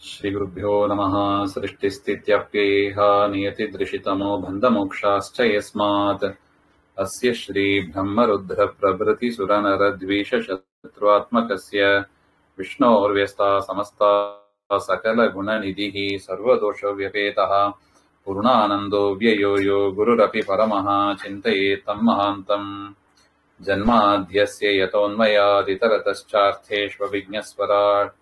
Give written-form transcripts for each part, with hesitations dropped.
श्रीगुरुभ्यो नमः। सृष्टिस्थित्यप्येह नियतिदृशितमो बन्धमोक्षाश्च यस्मात् अस्य श्रीब्रह्मरुद्रप्रभृतिसुरनरद्वीषशत्रुआत्मकस्य विष्णोर्व्यस्ता समस्ता सकलगुणनिधिः सर्वदोषव्यपेतः पूर्णानन्दो व्ययो यो गुरुरपि परमः चिन्तयेत्तं महान्तम्। जन्माद्यस्य यतोऽन्वयादितरतश्चार्थेष्वभिज्ञस्वराट्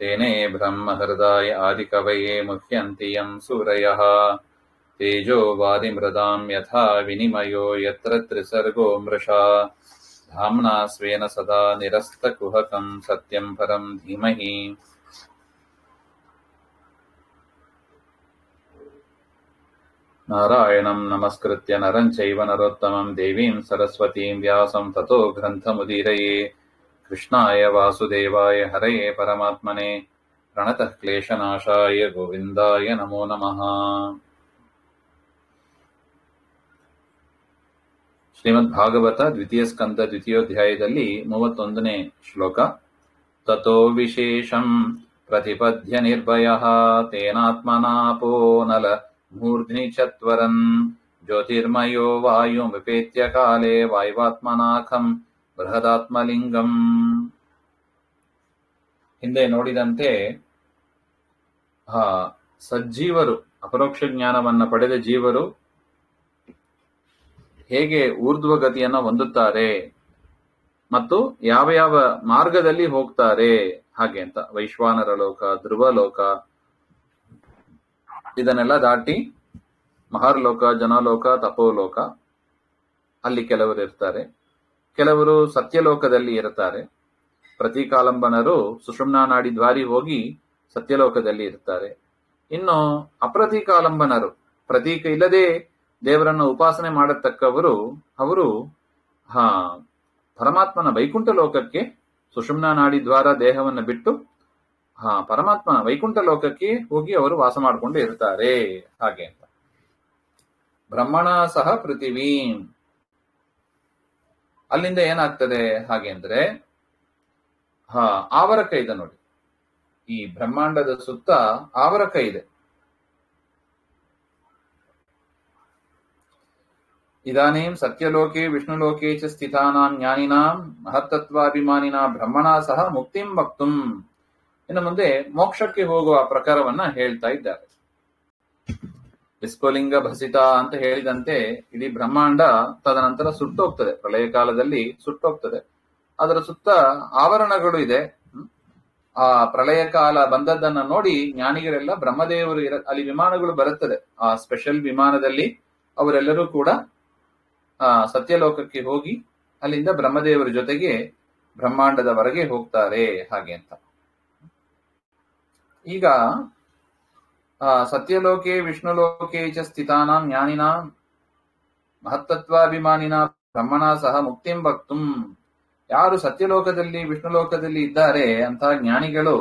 तेने ब्रह्महृदाय आदिकवये मुह्यन्ति यं सूरयः। तेजो वारिमृदां यथा विनिमयो यत्र त्रिसर्गो मृषा धाम्ना स्वेन सदा निरस्तकुहकं सत्यं परं धीमहि। नारायणं नमस्कृत्य नरं चैव नरोत्तमं देवीं सरस्वतीं व्यासं ततो ग्रन्थमुदीरये। कृष्णाय वासुदेवाय हरये परमात्मने प्रणतः क्लेशनाशाय गोविन्दाय नमो नमः। ಶ್ರೀಮದ್ಭಾಗವತ ದ್ವಿತೀಯ ಸ್ಕಂದ ದ್ವಿತೀಯೋಧ್ಯಾಯದಲ್ಲಿ 31ನೇ ಶ್ಲೋಕ. ತತೋ ವಿಶೇಷಂ ಪ್ರತಿಪದ್ಯ ನಿರ್ಭಯಃ ತೇನಾತ್ಮನಾಪೋ ನಲ ಮೂರ್ಧ್ನಿ ಚತ್ವರನ್ ಜ್ಯೋತಿರ್ಮಯೋ ವಾಯುಮಿಪೇತ್ಯ ಕಾಲೇ ವಾಯುವಾತ್ಮನಾಖಂ ಬೃಹದಾತ್ಮಲಿಂಗಂ. ಹಿಂದೆ ನೋಡಿದಂತೆ ಸಜ್ಜೀವರು ಅಪರೋಕ್ಷ ಜ್ಞಾನವನ್ನ ಪಡೆದ ಜೀವರು ಹೇಗೆ ಊರ್ಧ್ವಗತಿಯನ್ನ ಹೊಂದುತ್ತಾರೆ ಮತ್ತು ಯಾವ ಯಾವ ಮಾರ್ಗದಲ್ಲಿ ಹೋಗ್ತಾರೆ ಹಾಗೆ ಅಂತ. ವೈಶ್ವಾನರ ಲೋಕ, ಧ್ರುವಲೋಕ ಇದನ್ನೆಲ್ಲ ದಾಟಿ ಮಹರ್ಲೋಕ, ಜನಲೋಕ, ತಪೋಲೋಕ, ಅಲ್ಲಿ ಕೆಲವರು ಇರ್ತಾರೆ. ಕೆಲವರು ಸತ್ಯಲೋಕದಲ್ಲಿ ಇರ್ತಾರೆ. ಪ್ರತೀಕಾಲಂಬನರು ಸುಷುಮ್ನಾ ನಾಡಿ ದ್ವಾರಿ ಹೋಗಿ ಸತ್ಯಲೋಕದಲ್ಲಿ ಇರ್ತಾರೆ. ಇನ್ನು ಅಪ್ರತೀಕಾಲಂಬನರು, ಪ್ರತೀಕ ಇಲ್ಲದೆ ದೇವರನ್ನು ಉಪಾಸನೆ ಮಾಡತಕ್ಕವರು, ಅವರು ಪರಮಾತ್ಮನ ವೈಕುಂಠ ಲೋಕಕ್ಕೆ ಸುಷುಮ್ನಾ ನಾಡಿ ದ್ವಾರ ದೇಹವನ್ನು ಬಿಟ್ಟು ಪರಮಾತ್ಮ ವೈಕುಂಠ ಲೋಕಕ್ಕೆ ಹೋಗಿ ಅವರು ವಾಸ ಮಾಡಿಕೊಂಡು ಇರ್ತಾರೆ ಹಾಗೆ ಅಂತ. ಬ್ರಹ್ಮಣ ಸಹ ಪೃಥಿವೀ, ಅಲ್ಲಿಂದ ಏನಾಗ್ತದೆ ಹಾಗೆ ಅಂದ್ರೆ ಆವರಕ ಇದೆ ನೋಡಿ. ಈ ಬ್ರಹ್ಮಾಂಡದ ಸುತ್ತ ಆವರಕ ಇದೆ. ಇದಾನೀಂ ಸತ್ಯಲೋಕೆ ವಿಷ್ಣುಲೋಕೆ ಚ ಸ್ಥಿತಾನಾಂ ಜ್ಞಾನಿನಾಂ ಮಹತ್ತತ್ವಾಭಿಮಾನಿನಾ ಬ್ರಹ್ಮಣಾ ಸಹ ಮುಕ್ತಿಂ ವಕ್ತುಂ. ಇನ್ನು ಮುಂದೆ ಮೋಕ್ಷಕ್ಕೆ ಹೋಗುವ ಪ್ರಕಾರವನ್ನ ಹೇಳ್ತಾ ಇದ್ದಾರೆ. ವಿಸ್ಫುಲಿಂಗ ಭಸಿತ ಅಂತ ಹೇಳಿದಂತೆ ಇಡೀ ಬ್ರಹ್ಮಾಂಡ ತದನಂತರ ಸುಟ್ಟೋಗ್ತದೆ, ಪ್ರಳಯ ಕಾಲದಲ್ಲಿ ಸುಟ್ಟೋಗ್ತದೆ. ಅದರ ಸುತ್ತ ಆವರಣಗಳು ಇದೆ. ಆ ಪ್ರಳಯ ಕಾಲ ಬಂದದ್ದನ್ನ ನೋಡಿ ಜ್ಞಾನಿಗರೆಲ್ಲ ಬ್ರಹ್ಮದೇವರು ಅಲ್ಲಿ ವಿಮಾನಗಳು ಬರುತ್ತದೆ. ಆ ಸ್ಪೆಷಲ್ ವಿಮಾನದಲ್ಲಿ ಅವರೆಲ್ಲರೂ ಕೂಡ ಸತ್ಯಲೋಕಕ್ಕೆ ಹೋಗಿ ಅಲ್ಲಿಂದ ಬ್ರಹ್ಮದೇವರ ಜೊತೆಗೆ ಬ್ರಹ್ಮಾಂಡದವರೆಗೆ ಹೋಗ್ತಾರೆ ಹಾಗೆ ಅಂತ. ಈಗ ಸತ್ಯಲೋಕೆ ವಿಷ್ಣುಲೋಕೆ ಚ ಸ್ಥಿತಾನಾಂ ಜ್ಞಾನಿನಾಂ ಮಹತ್ತತ್ವಾಭಿಮಾನಿನಾ ಬ್ರಹ್ಮಣಾ ಸಹ ಮುಕ್ತಿಂ ವಕ್ತುಂ. ಯಾರು ಸತ್ಯಲೋಕದಲ್ಲಿ ವಿಷ್ಣುಲೋಕದಲ್ಲಿ ಇದ್ದಾರೆ ಅಂತ ಜ್ಞಾನಿಗಳು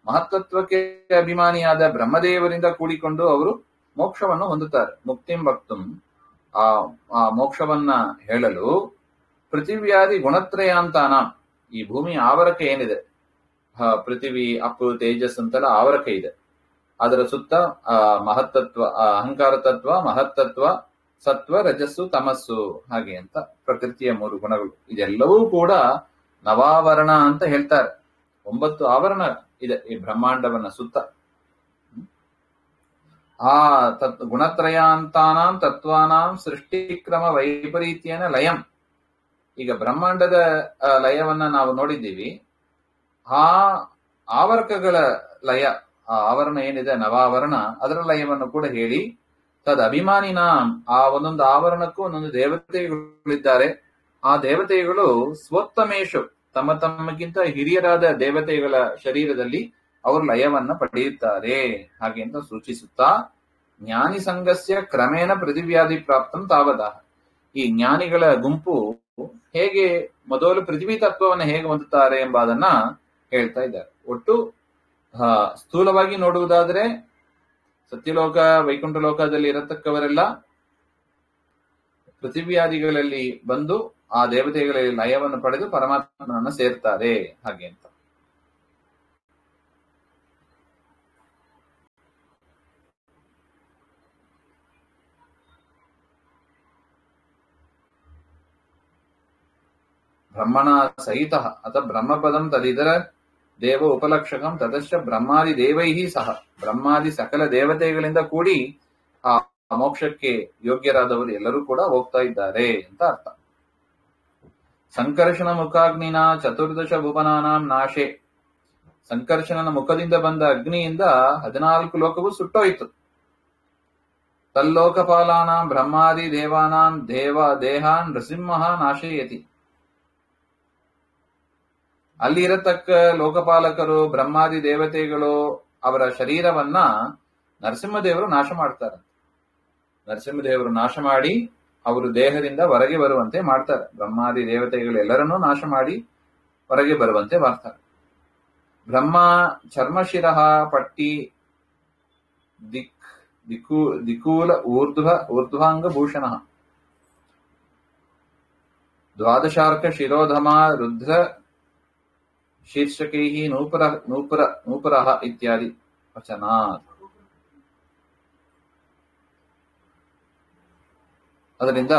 ಮಹತ್ತತ್ವಕ್ಕೆ ಅಭಿಮಾನಿಯಾದ ಬ್ರಹ್ಮದೇವರಿಂದ ಕೂಡಿಕೊಂಡು ಅವರು ಮೋಕ್ಷವನ್ನು ಹೊಂದುತ್ತಾರೆ. ಮುಕ್ತಿಂ ವಕ್ತುಂ, ಆ ಮೋಕ್ಷವನ್ನ ಹೇಳಲು ಪೃಥಿವ್ಯಾದಿ ಗುಣತ್ರಯಾಂತಾನ, ಈ ಭೂಮಿ ಆವರಕ ಏನಿದೆ, ಪೃಥಿವಿ, ಅಪ್ಪು, ತೇಜಸ್ ಅಂತೆಲ್ಲ ಆವರಕ ಇದೆ. ಅದರ ಸುತ್ತ ಮಹತ್ತತ್ವ, ಅಹಂಕಾರ ತತ್ವ, ಮಹತ್ತತ್ವ, ಸತ್ವ, ರಜಸ್ಸು, ತಮಸ್ಸು ಹಾಗೆ ಅಂತ ಪ್ರಕೃತಿಯ 3 ಗುಣಗಳು. ಇದೆಲ್ಲವೂ ಕೂಡ ನವಾವರಣ ಅಂತ ಹೇಳ್ತಾರೆ. 9 ಆವರಣ ಇದೆ ಈ ಬ್ರಹ್ಮಾಂಡವನ್ನ ಸುತ್ತ. ಆ ಗುಣತ್ರಯಾಂತಾನಾಂ ತತ್ವಾನಾಂ ಸೃಷ್ಟಿಕ್ರಮ ವೈಪರೀತ್ಯನ ಲಯಂ. ಈಗ ಬ್ರಹ್ಮಾಂಡದ ಲಯವನ್ನ ನಾವು ನೋಡಿದ್ದೀವಿ. ಆ ಆವರಕಗಳ ಲಯ, ಆ ಆವರಣ ಏನಿದೆ ನವಾವರಣ, ಅದರ ಲಯವನ್ನು ಕೂಡ ಹೇಳಿ ತದ್ ಅಭಿಮಾನಿನಾಂ, ಆ ಒಂದೊಂದು ಆವರಣಕ್ಕೂ ಒಂದೊಂದು ದೇವತೆಗಳಿದ್ದಾರೆ. ಆ ದೇವತೆಗಳು ಸ್ವೋತ್ತಮೇಶು, ತಮ್ಮ ತಮ್ಮಗಿಂತ ಹಿರಿಯರಾದ ದೇವತೆಗಳ ಶರೀರದಲ್ಲಿ ಅವರು ಲಯವನ್ನ ಪಡೆಯುತ್ತಾರೆ ಹಾಗೆ ಅಂತ ಸೂಚಿಸುತ್ತಾ, ಜ್ಞಾನಿ ಸಂಘಸ್ಯ ಕ್ರಮೇಣ ಪೃಥಿವ್ಯಾದಿ ಪ್ರಾಪ್ತಂ ತಾವದಾಹ. ಈ ಜ್ಞಾನಿಗಳ ಗುಂಪು ಹೇಗೆ ಮೊದಲು ಪೃಥ್ವಿ ತತ್ವವನ್ನು ಹೇಗೆ ಹೊಂದುತ್ತಾರೆ ಎಂಬುದನ್ನ ಹೇಳ್ತಾ ಇದ್ದಾರೆ. ಒಟ್ಟು ಸ್ಥೂಲವಾಗಿ ನೋಡುವುದಾದ್ರೆ ಸತ್ಯಲೋಕ ವೈಕುಂಠ ಲೋಕದಲ್ಲಿ ಇರತಕ್ಕವರೆಲ್ಲ ಪೃಥಿವ್ಯಾದಿಗಳಲ್ಲಿ ಬಂದು ಆ ದೇವತೆಗಳಲ್ಲಿ ಲಯವನ್ನು ಪಡೆದು ಪರಮಾತ್ಮನನ್ನ ಸೇರ್ತಾರೆ ಹಾಗೆ ಅಂತ. ಬ್ರಹ್ಮಣ ಸಹಿತ ಅಥ ಬ್ರಹ್ಮಪದಂ ತದಿತರ ದೇವ ಉಪಲಕ್ಷಕಂ ತತಶ್ಚ ಬ್ರಹ್ಮಾದಿ ದೇವೈಹಿ ಸಹ ಬ್ರಹ್ಮಾದಿ ಸಕಲ ದೇವತೆಗಳಿಂದ ಕೂಡಿ ಆ ಮೋಕ್ಷಕ್ಕೆ ಯೋಗ್ಯರಾದವರು ಎಲ್ಲರೂ ಕೂಡ ಹೋಗ್ತಾ ಇದ್ದಾರೆ ಅಂತ ಅರ್ಥ. ಸಂಕರ್ಷಣ ಮುಖಾಗ್ನಿನ ಚತುರ್ದಶ ಭುವನಾನಾಂ ನಾಶೆ, ಸಂಕರ್ಷಣನ ಮುಖದಿಂದ ಬಂದ ಅಗ್ನಿಯಿಂದ 14 ಲೋಕವು ಸುಟ್ಟೋಯಿತು. ತಲ್ಲೋಕಪಾಲಾನಾಂ ಬ್ರಹ್ಮಾದಿ ದೇವಾನಾಂ ದೇಹಾನ್ ನೃಸಿಂಹ ನಾಶಯತಿ, ಅಲ್ಲಿ ಇರತಕ್ಕ ಲೋಕಪಾಲಕರು ಬ್ರಹ್ಮಾದಿ ದೇವತೆಗಳು ಅವರ ಶರೀರವನ್ನ ನರಸಿಂಹದೇವರು ನಾಶ ಮಾಡ್ತಾರೆ. ನರಸಿಂಹದೇವರು ನಾಶ ಮಾಡಿ ಅವರು ದೇಹದಿಂದ ಹೊರಗೆ ಬರುವಂತೆ ಮಾಡ್ತಾರೆ. ಬ್ರಹ್ಮಾದಿ ದೇವತೆಗಳು ಎಲ್ಲರನ್ನೂ ನಾಶ ಮಾಡಿ ಹೊರಗೆ ಬರುವಂತೆ ಮಾಡ್ತಾರೆ. ಬ್ರಹ್ಮ ಚರ್ಮಶಿರ ಪಟ್ಟಿ ದಿಕೂಲ ಊರ್ಧ್ವಾಂಗಭೂಷಣ ದ್ವಾದಶಾರ್ಕ ಶಿರೋಧಮ ರುದ್ರ ಶೀರ್ಷಕೈ ನೂಪುರ ಇತ್ಯಾದಿ ವಚನಾತ್. ಅದರಿಂದ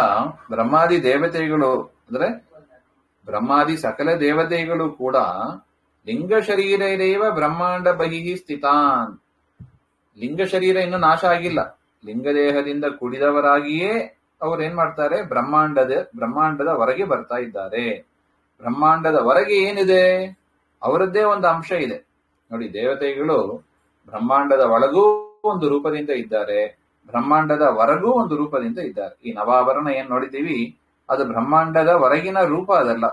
ಬ್ರಹ್ಮಾದಿ ದೇವತೆಗಳು ಅಂದ್ರೆ ಬ್ರಹ್ಮಾದಿ ಸಕಲ ದೇವತೆಗಳು ಕೂಡ ಲಿಂಗ ಶರೀರೈರೇವ ಬ್ರಹ್ಮಾಂಡ ಬಹಿಹಿ ಸ್ಥಿತಾನ್, ಲಿಂಗ ಶರೀರ ಇನ್ನು ನಾಶ ಆಗಿಲ್ಲ, ಲಿಂಗದೇಹದಿಂದ ಕೂಡಿದವರಾಗಿಯೇ ಅವ್ರು ಏನ್ ಮಾಡ್ತಾರೆ, ಬ್ರಹ್ಮಾಂಡದ ಹೊರಗೆ ಬರ್ತಾ ಇದ್ದಾರೆ. ಬ್ರಹ್ಮಾಂಡದ ಹೊರಗೆ ಏನಿದೆ, ಅವರದ್ದೇ ಒಂದು ಅಂಶ ಇದೆ ನೋಡಿ. ದೇವತೆಗಳು ಬ್ರಹ್ಮಾಂಡದ ಒಳಗೂ ಒಂದು ರೂಪದಿಂದ ಇದ್ದಾರೆ, ಬ್ರಹ್ಮಾಂಡದ ಹೊರಗೂ ಒಂದು ರೂಪದಿಂದ ಇದ್ದಾರೆ. ಈ ನವಾವರಣ ಏನ್ ನೋಡಿದ್ದೀವಿ ಅದು ಬ್ರಹ್ಮಾಂಡದ ಹೊರಗಿನ ರೂಪ ಅದಲ್ಲ.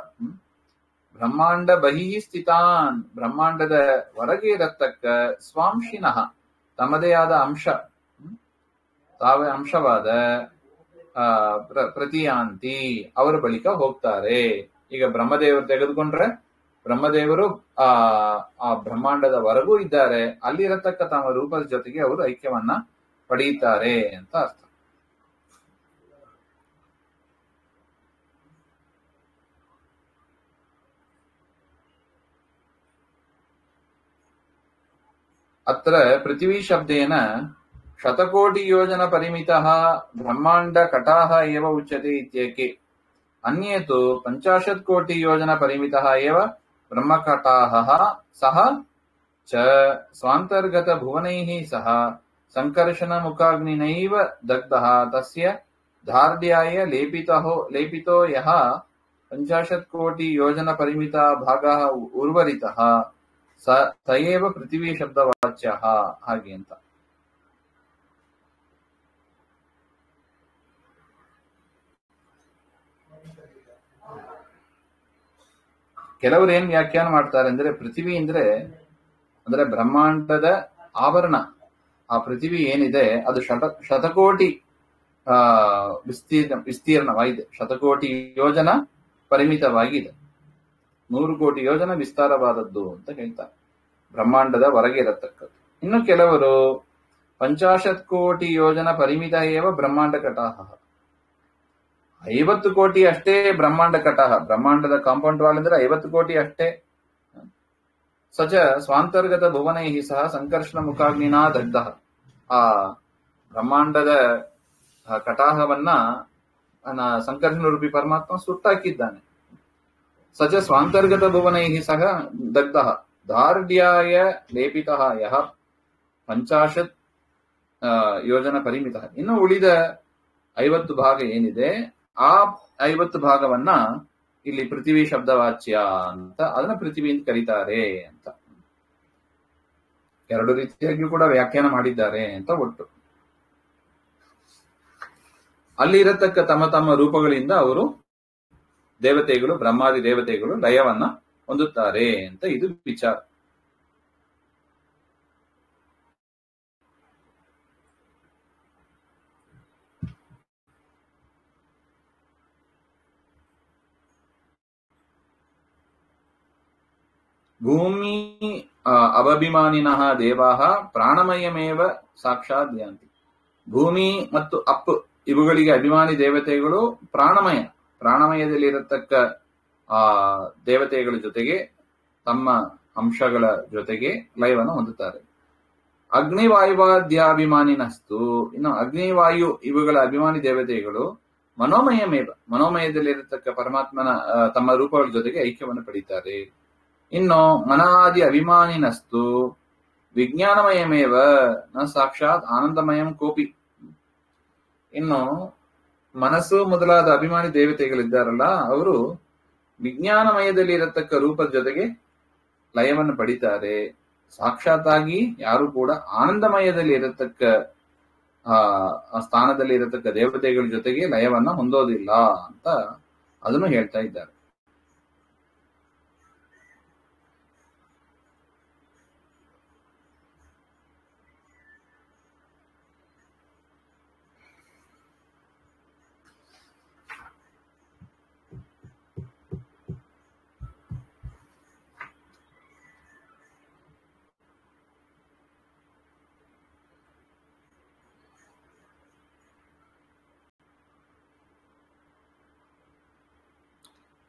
ಬ್ರಹ್ಮಾಂಡ ಬಹಿ ಸ್ಥಿತಾನ್, ಬ್ರಹ್ಮಾಂಡದ ಹೊರಗೆ ಇರತಕ್ಕ ಸ್ವಾಂಶಿನಃ, ತಮ್ಮದೇ ಆದ ಅಂಶ, ತಾವೇ ಅಂಶವಾದ ಪ್ರತಿಯಾಂತಿ, ಅವರ ಬಳಿಕ ಹೋಗ್ತಾರೆ. ಈಗ ಬ್ರಹ್ಮದೇವರು ತೆಗೆದುಕೊಂಡ್ರೆ ಬ್ರಹ್ಮದೇವರು ಆ ಬ್ರಹ್ಮಾಂಡದ ಹೊರಗೂ ಇದ್ದಾರೆ, ಅಲ್ಲಿರತಕ್ಕ ತಮ್ಮ ರೂಪದ ಜೊತೆಗೆ ಅವರು ಐಕ್ಯವನ್ನ ಪಡೆಯುತ್ತಾರೆ ಅಂತ ಅರ್ಥ. ಅತ್ರ ಪೃಥ್ವಿ ಶಬ್ದೇನ ಶತಕೋಟಿ ಯೋಜನ ಪರಿಮಿತಃ ಬ್ರಹ್ಮಾಂಡ ಕಟಾಹ ಏವ ಉಚ್ಯತೆ ಇತ್ಯೇಕೆ, ಅನ್ಯೇ ತು 50 ಕೋಟಿ ಯೋಜನ ಪರಿಮಿತಃ ಏವ ಬ್ರಹ್ಮಕಟಾಹ ಸಹ ಚ ಸ್ವಾಂತರ್ಗತ ಭುವನೈಃ ಸಹ ಸಂಕರ್ಷಣ ಮುಖಾಗ್ನಿನೈವ ದಗ್ಧಃ ತಸ್ಯ ಧಾರ್ಢ್ಯಾಯ ಲೇಪಿತೋ ಯಃ 50 ಕೋಟಿ ಯೋಜನ ಪರಿಮಿತ ಭಾಗಃ ಉರ್ವರಿತಃ ತಯೇವ ಪೃಥ್ವಿ ಶಬ್ದವಾಚ್ಯಃ, ಹಾಗೆ ಅಂತ. ಕೆಲವರು ಏನ್ ವ್ಯಾಖ್ಯಾನ ಮಾಡ್ತಾರೆ ಅಂದ್ರೆ, ಪೃಥ್ವಿ ಅಂದ್ರೆ ಬ್ರಹ್ಮಾಂಡದ ಆವರಣ. ಆ ಪೃಥ್ವಿ ಏನಿದೆ ಅದು ಶತಕೋಟಿ ವಿಸ್ತೀರ್ಣವಾಗಿದೆ, ಶತಕೋಟಿ ಯೋಜನ ಪರಿಮಿತವಾಗಿದೆ, 100 ಕೋಟಿ ಯೋಜನ ವಿಸ್ತಾರವಾದದ್ದು ಅಂತ ಹೇಳ್ತಾರೆ, ಬ್ರಹ್ಮಾಂಡದ ಹೊರಗೆ ಇರತಕ್ಕದ್ದು. ಇನ್ನು ಕೆಲವರು 50 ಕೋಟಿ ಯೋಜನ ಪರಿಮಿತ ಏವ ಬ್ರಹ್ಮಾಂಡ ಕಟಾಹ, 50 ಕೋಟಿ ಅಷ್ಟೇ ಬ್ರಹ್ಮಾಂಡ ಕಟಾಹ, ಬ್ರಹ್ಮಾಂಡದ ಕಾಂಪೌಂಡ್ ವಾಲ್ ಅಂದ್ರೆ 50 ಕೋಟಿ ಅಷ್ಟೇ. ಸಚ ಸ್ವಾಂತರ್ಗತ ಭುವನೈ ಸಹ ಸಂಕರ್ಷಣ ಮುಖಾಗ್ನಿನಾ ದಗ್ಧ, ಆ ಬ್ರಹ್ಮಾಂಡದ ಕಟಾಹವನ್ನ ಸಂಕರ್ಷಣ ರೂಪಿ ಪರಮಾತ್ಮ ಸುಟ್ಟಾಕಿದ್ದಾನೆ. ಸಚ ಸ್ವಾಂತರ್ಗತ ಭುವನೈ ಸಹ ದಗ್ಧ ಧಾರ್ಢ್ಯಾಯ ಲೇಪಿತಃ ಯಃ 50 ಯೋಜನ ಪರಿಮಿತ. ಇನ್ನು ಉಳಿದ 50 ಭಾಗ ಏನಿದೆ ಆ 50 ಭಾಗವನ್ನ ಇಲ್ಲಿ ಪೃಥ್ವಿ ಶಬ್ದವಾಚ್ಯ ಅಂತ, ಅದನ್ನ ಪೃಥ್ವಿ ಅಂತ ಕರೀತಾರೆ ಅಂತ. 2 ರೀತಿಯಾಗಿ ಕೂಡ ವ್ಯಾಖ್ಯಾನ ಮಾಡಿದ್ದಾರೆ ಅಂತ ಒಟ್ಟು. ಅಲ್ಲಿ ಇರತಕ್ಕ ತಮ್ಮ ತಮ್ಮ ರೂಪಗಳಿಂದ ಅವರು ದೇವತೆಗಳು, ಬ್ರಹ್ಮಾದಿ ದೇವತೆಗಳು ಲಯವನ್ನ ಹೊಂದುತ್ತಾರೆ ಅಂತ ಇದು ವಿಚಾರ. ಭೂಮಿ ಅವಭಿಮಾನಿನಃ ದೇವಾಃ ಪ್ರಾಣಮಯಮೇವ ಸಾಕ್ಷಾತ್ ಯಾಂತಿ. ಭೂಮಿ ಮತ್ತು ಅಪ್ ಇವುಗಳಿಗೆ ಅಭಿಮಾನಿ ದೇವತೆಗಳು ಪ್ರಾಣಮಯದಲ್ಲಿ ಇರತಕ್ಕ ದೇವತೆಗಳ ಜೊತೆಗೆ ತಮ್ಮ ಅಂಶಗಳ ಜೊತೆಗೆ ಲಯವನ್ನು ಹೊಂದುತ್ತಾರೆ. ಅಗ್ನಿವಾಯುವಾದ್ಯಾಭಿಮಾನಿನಸ್ತು, ಇನ್ನು ಅಗ್ನಿವಾಯು ಇವುಗಳ ಅಭಿಮಾನಿ ದೇವತೆಗಳು ಮನೋಮಯಮೇವ, ಮನೋಮಯದಲ್ಲಿರತಕ್ಕ ಪರಮಾತ್ಮನ ತಮ್ಮ ರೂಪಗಳ ಜೊತೆಗೆ ಐಕ್ಯವನ್ನು ಪಡೀತಾರೆ. ಇನ್ನು ಮನಾದಿ ಅಭಿಮಾನಿನಸ್ತು ವಿಜ್ಞಾನಮಯಮೇವ ನ ಸಾಕ್ಷಾತ್ ಆನಂದಮಯಂ ಕೋಪಿ. ಇನ್ನು ಮನಸ್ಸು ಮೊದಲಾದ ಅಭಿಮಾನಿ ದೇವತೆಗಳಿದ್ದಾರಲ್ಲ, ಅವರು ವಿಜ್ಞಾನಮಯದಲ್ಲಿ ಇರತಕ್ಕ ರೂಪದ ಜೊತೆಗೆ ಲಯವನ್ನು ಪಡಿತಾರೆ. ಸಾಕ್ಷಾತ್ತಾಗಿ ಯಾರು ಕೂಡ ಆನಂದಮಯದಲ್ಲಿ ಇರತಕ್ಕ ಆ ಸ್ಥಾನದಲ್ಲಿ ಇರತಕ್ಕ ದೇವತೆಗಳ ಜೊತೆಗೆ ಲಯವನ್ನ ಹೊಂದೋದಿಲ್ಲ ಅಂತ ಅದನ್ನು ಹೇಳ್ತಾ ಇದ್ದಾರೆ.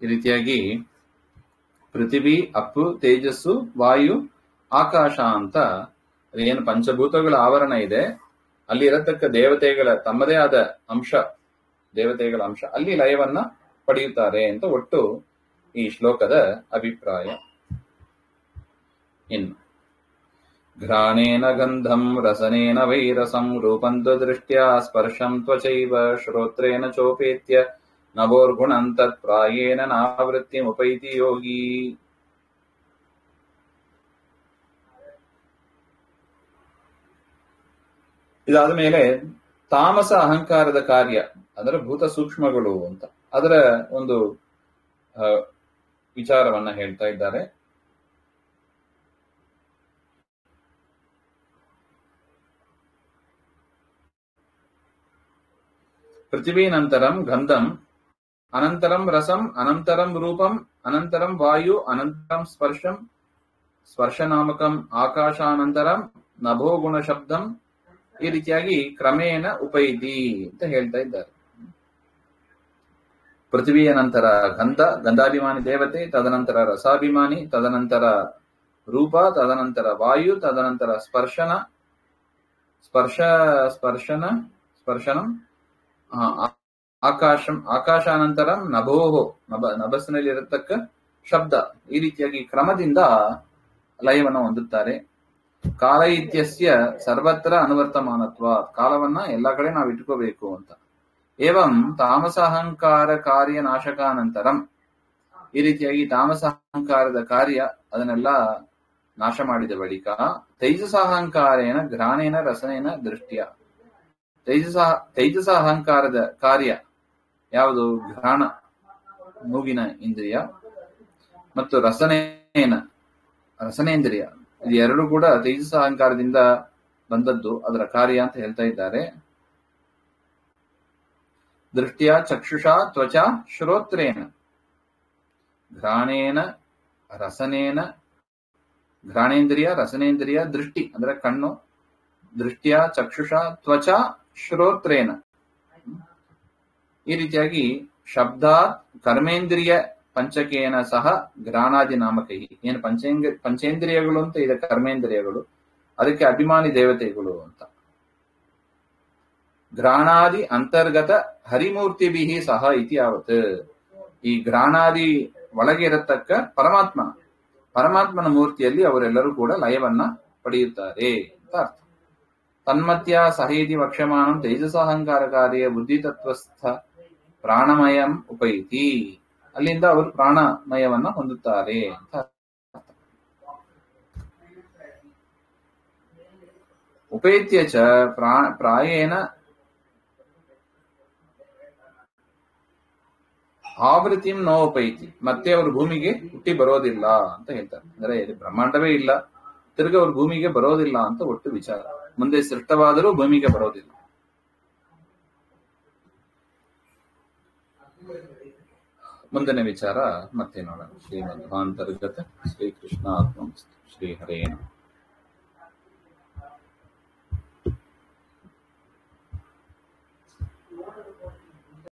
ಈ ರೀತಿಯಾಗಿ ಪೃಥಿವಿ, ಅಪ್ಪು, ತೇಜಸ್ಸು, ವಾಯು, ಆಕಾಶ ಅಂತ ಏನು ಪಂಚಭೂತಗಳ ಆವರಣ ಇದೆ, ಅಲ್ಲಿ ಇರತಕ್ಕ ದೇವತೆಗಳ ತಮ್ಮದೇ ಆದ ಅಂಶ, ದೇವತೆಗಳ ಅಂಶ ಅಲ್ಲಿ ಲಯವನ್ನ ಪಡೆಯುತ್ತಾರೆ ಅಂತ ಒಟ್ಟು ಈ ಶ್ಲೋಕದ ಅಭಿಪ್ರಾಯ. ಇನ್ನು ಘ್ರಾಣೇನ ಗಂಧಂ ರಸನೇನ ವೈರಸಂ ರೂಪಂತು ದೃಷ್ಟ್ಯಾ ಸ್ಪರ್ಶಂ ತ್ವಚೈವ ಶ್ರೋತ್ರೇಣ ಚೋಪೇತ್ಯ ನವೋರ್ಗುಣಂತತ್ ಪ್ರಾಯೇಣ ನಾವೃತ್ತಿ ಉಪೈತಿ ಯೋಗಿ. ಇದಾದ ಮೇಲೆ ತಾಮಸ ಅಹಂಕಾರದ ಕಾರ್ಯ, ಅದರ ಭೂತ ಸೂಕ್ಷ್ಮಗಳು ಅಂತ ಅದರ ಒಂದು ವಿಚಾರವನ್ನ ಹೇಳ್ತಾ ಇದ್ದಾರೆ. ಪೃಥಿವೀನಂತರಂ ಗಂಧಂ, ಅನಂತರಂ ರಸಂ, ಅನಂತರಂ ರೂಪಂ, ಅನಂತರಂ ವಾಯು, ಅನಂತರಂ ಸ್ಪರ್ಶಂ, ಸ್ಪರ್ಶನಾಮಕಂ ಆಕಾಶಾನಂತರಂ ನಭೋ ಗುಣ ಶಬ್ದಂ. ಈ ರೀತಿಯಾಗಿ ಕ್ರಮೇಣ ಉಪೈತಿ ಅಂತ ಹೇಳ್ತಾ ಇದ್ದಾರೆ. ಪೃಥ್ವಿಯ ನಂತರ ಗಂಧ, ಗಂಧಾಭಿಮಾನಿ ದೇವತೆ, ತದನಂತರ ರಸಾಭಿಮಾನಿ, ತದನಂತರ ರೂಪ, ತದನಂತರ ವಾಯು, ತದನಂತರ ಸ್ಪರ್ಶನಂ ಆಕಾಶಾನಂತರಂ ನಭೋಹೋ, ನಭಸ್ಸಿನಲ್ಲಿ ಇರತಕ್ಕ ಶಬ್ದ. ಈ ರೀತಿಯಾಗಿ ಕ್ರಮದಿಂದ ಲಯವನ್ನು ಹೊಂದುತ್ತಾರೆ. ಕಾಲ ಇತ್ಯಸ್ಯ ಸರ್ವತ್ರ ಅನುವರ್ತಮಾನತ್ವ, ಕಾಲವನ್ನ ಎಲ್ಲಾ ಕಡೆ ನಾವು ಇಟ್ಕೋಬೇಕು ಅಂತ. ಏವಂ ತಾಮಸ ಅಹಂಕಾರ ಕಾರ್ಯ ನಾಶಕಾನಂತರಂ, ಈ ರೀತಿಯಾಗಿ ತಾಮಸ ಅಹಂಕಾರದ ಕಾರ್ಯ ಅದನ್ನೆಲ್ಲ ನಾಶ ಮಾಡಿದ ಬಳಿಕ ತೈಜಸ ಅಹಂಕಾರೇನ ಘ್ರಾಣೇನ ರಸನೇನ ದೃಷ್ಟಿಯ, ತೈಜಸ ಅಹಂಕಾರದ ಕಾರ್ಯ ಯಾವುದು? ಘ್ರಾಣ, ಮೂಗಿನ ಇಂದ್ರಿಯ, ಮತ್ತು ರಸನೇಂದ್ರಿಯ, ಇದು ಎರಡು ಕೂಡ ತೈಜಸ ಅಹಂಕಾರದಿಂದ ಬಂದದ್ದು, ಅದರ ಕಾರ್ಯ ಅಂತ ಹೇಳ್ತಾ ಇದ್ದಾರೆ. ದೃಷ್ಟಿಯ ಚಕ್ಷುಷಾ ತ್ವಚಾ ಶ್ರೋತ್ರೇನ, ಘ್ರಾಣೇನ ರಸನೇನ, ಘ್ರಾಣೇಂದ್ರಿಯ, ರಸನೇಂದ್ರಿಯ, ದೃಷ್ಟಿ ಅಂದ್ರೆ ಕಣ್ಣು, ದೃಷ್ಟಿಯ ಚಕ್ಷುಷಾ ತ್ವಚಾ ಶ್ರೋತ್ರೇನ. ಈ ರೀತಿಯಾಗಿ ಶಬ್ದಾತ್ ಕರ್ಮೇಂದ್ರಿಯ ಪಂಚಕೇನ ಸಹ ಘ್ರಾಣಾದಿ ನಾಮಕೈ, ಏನು ಪಂಚೇಂದ್ರಿಯಗಳು ಅಂತ ಇದೆ ಕರ್ಮೇಂದ್ರಿಯಗಳು, ಅದಕ್ಕೆ ಅಭಿಮಾನಿ ದೇವತೆಗಳು ಅಂತ. ಘ್ರಾಣಾದಿ ಅಂತರ್ಗತ ಹರಿಮೂರ್ತಿಭಿ ಸಹ ಇತಿ ಯಾವತ್, ಈ ಘ್ರಾಣಾದಿ ಒಳಗೆ ಇರತಕ್ಕ ಪರಮಾತ್ಮನ ಮೂರ್ತಿಯಲ್ಲಿ ಅವರೆಲ್ಲರೂ ಕೂಡ ಲಯವನ್ನ ಪಡೆಯುತ್ತಾರೆ ಅಂತ ಅರ್ಥ. ತನ್ಮತ್ಯ ಸಹೇತಿ ವಕ್ಷ್ಯಮಾನಂ ತೈಜಸಾಹಂಕಾರ ಕಾರ್ಯ ಬುದ್ಧಿತತ್ವಸ್ಥ ಪ್ರಾಣಮಯಂ ಉಪೈತಿ, ಅಲ್ಲಿಂದ ಅವರು ಪ್ರಾಣಮಯವನ್ನ ಹೊಂದುತ್ತಾರೆ ಅಂತ ಅರ್ಥ. ಉಪೈತ್ಯ ಚ ಪ್ರಾಯೇಣ ಆವೃತ್ತಿಂ ನೋಪೈತಿ, ಮತ್ತೆ ಅವರು ಭೂಮಿಗೆ ಹುಟ್ಟಿ ಬರೋದಿಲ್ಲ ಅಂತ ಹೇಳ್ತಾರೆ. ಅಂದ್ರೆ ಬ್ರಹ್ಮಾಂಡವೇ ಇಲ್ಲ, ತಿರ್ಗ ಅವರು ಭೂಮಿಗೆ ಬರೋದಿಲ್ಲ ಅಂತ ಒಟ್ಟು ವಿಚಾರ. ಮುಂದೆ ಸೃಷ್ಟವಾದರೂ ಭೂಮಿಗೆ ಬರೋದಿಲ್ಲ. ಮುಂದಿನ ವಿಚಾರ ಮತ್ತೆ ನೋಡೋಣ. ಶ್ರೀಮಧ್ವಾಂತರ್ಗತ ಶ್ರೀಕೃಷ್ಣ ಆತ್ಮ ಶ್ರೀ ಹರೇನ.